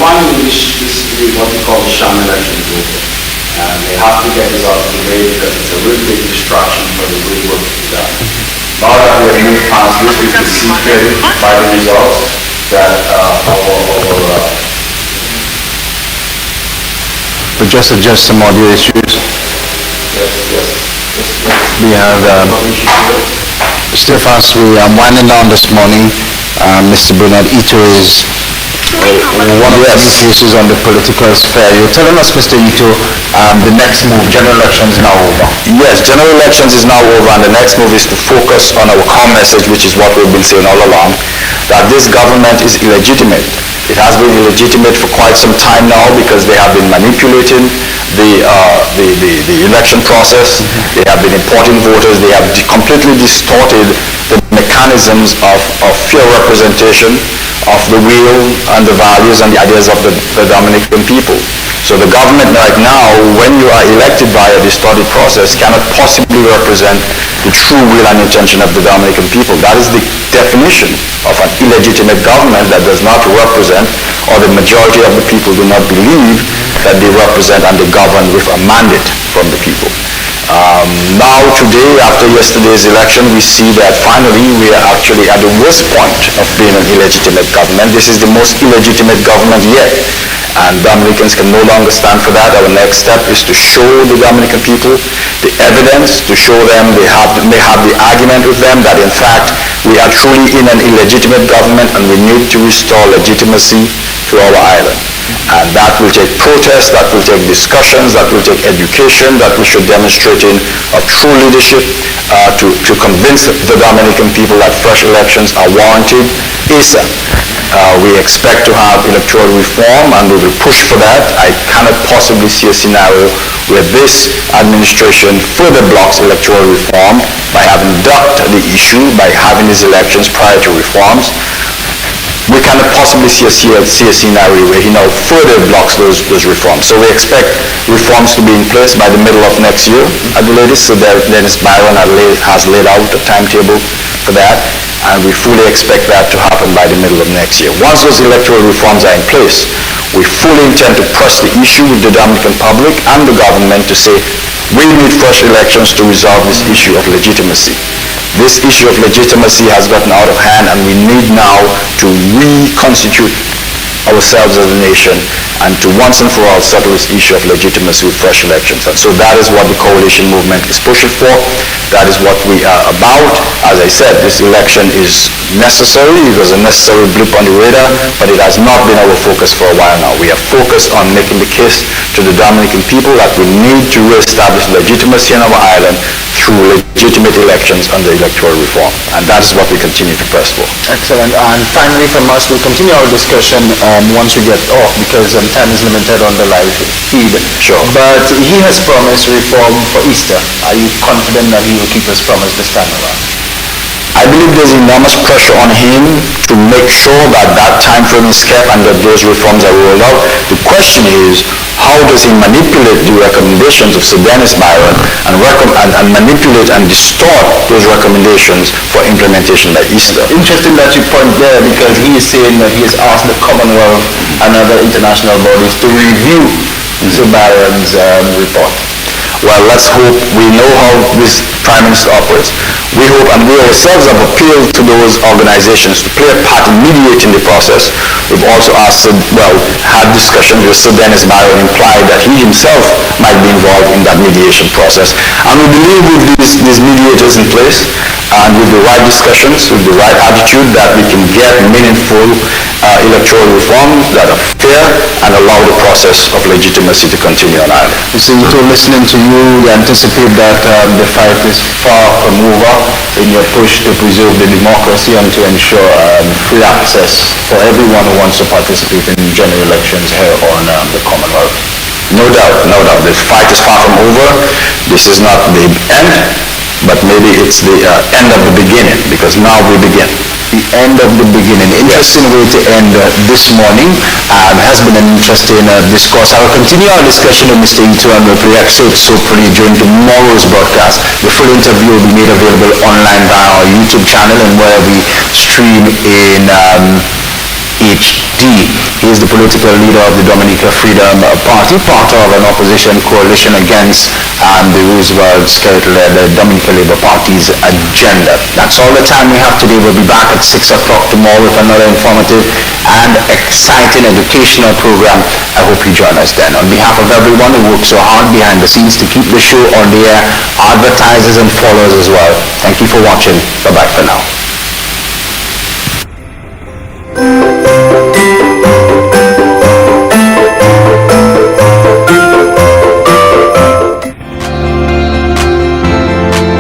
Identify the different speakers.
Speaker 1: finally this what we call the sham election is over. And they have to get this out of the way because it's a really big distraction for the good work to be done. Now that we have moved past this, we can see clearly by the results that
Speaker 2: we just adjust some audio issues.
Speaker 1: Yes.
Speaker 2: We have still fast. We are winding down this morning. Mr. Bernard Ito is one of the issues on the political sphere. You're telling us, Mr. Ito, the next move, general elections is now over.
Speaker 3: Yes, general elections is now over, and the next move is to focus on our core message, which is what we've been saying all along, that this government is illegitimate. It has been illegitimate for quite some time now because they have been manipulating the election process. They have been importing voters. They have completely distorted the mechanisms of fair representation of the will and the values and the ideas of the Dominican people. So the government right now, when you are elected by a distorted process, cannot possibly represent the true will and intention of the Dominican people. That is the definition of an illegitimate government that does not represent, or the majority of the people do not believe that they represent and they govern with a mandate from the people. Now today, after yesterday's election, we see that finally we are actually at the worst point of being an illegitimate government. This is the most illegitimate government yet. And Dominicans can no longer stand for that. Our next step is to show the Dominican people the evidence, to show them they have the argument with them that in fact we are truly in an illegitimate government and we need to restore legitimacy to our island. And that will take protests, that will take discussions, that will take education, that we should demonstrate in of true leadership to convince the Dominican people that fresh elections are warranted ASAP. We expect to have electoral reform and we will push for that. I cannot possibly see a scenario where this administration further blocks electoral reform by having ducked the issue, by having these elections prior to reforms. We cannot possibly see a scenario where he now further blocks those reforms. So we expect reforms to be in place by the middle of next year at the latest. So Dennis Byron has laid out a timetable for that, and we fully expect that to happen by the middle of next year. Once those electoral reforms are in place, we fully intend to press the issue with the Dominican public and the government to say, we need fresh elections to resolve this issue of legitimacy. This issue of legitimacy has gotten out of hand and we need now to reconstitute ourselves as a nation and to once and for all settle this issue of legitimacy with fresh elections. And so that is what the coalition movement is pushing for. That is what we are about. As I said, this election is necessary. It was a necessary blip on the radar, but it has not been our focus for a while now. We are focused on making the case to the Dominican people that we need to reestablish legitimacy in our island through legitimate elections under electoral reform. And that is what we continue to press for.
Speaker 2: Excellent. And finally from us, we'll continue our discussion once we get off because time is limited on the live feed.
Speaker 3: Sure.
Speaker 2: But he has promised reform for Easter. Are you confident that he will keep his promise this time around?
Speaker 3: I believe there's enormous pressure on him to make sure that that time frame is kept and that those reforms are rolled out. The question is, how does he manipulate the recommendations of Sir Dennis Byron and manipulate and distort those recommendations for implementation by Easter?
Speaker 2: Interesting that you point there because he is saying that he has asked the Commonwealth and other international bodies to review Sir Byron's report.
Speaker 3: Well, let's hope. We know how this Prime Minister operates. We hope, and we ourselves have appealed to those organizations to play a part in mediating the process. We've also asked, had discussions with Sir Dennis Byron, implied that he himself might be involved in that mediation process. And we believe with these mediators in place and with the right discussions, with the right attitude, that we can get meaningful electoral reforms that are fair and allow the process of legitimacy to continue on Ireland.
Speaker 2: So, listening to you, we anticipate that the fight is far from over in your push to preserve the democracy and to ensure free access for everyone who wants to participate in general elections here on the Commonwealth.
Speaker 3: No doubt, no doubt. The fight is far from over. This is not the end, but maybe it's the end of the beginning, because now we begin.
Speaker 2: The end of the beginning. Interesting way to end this morning. Has been an interesting discourse. I will continue our discussion with Mr. Ito and we'll play excerpts hopefully during tomorrow's broadcast. The full interview will be made available online via our YouTube channel and where we stream in PhD. He is the political leader of the Dominica Freedom Party, part of an opposition coalition against the Roosevelt-led Dominica Labour Party's agenda. That's all the time we have today. We'll be back at 6 o'clock tomorrow with another informative and exciting educational program. I hope you join us then. On behalf of everyone who works so hard behind the scenes to keep the show on the air, advertisers and followers as well, thank you for watching. Bye-bye for now.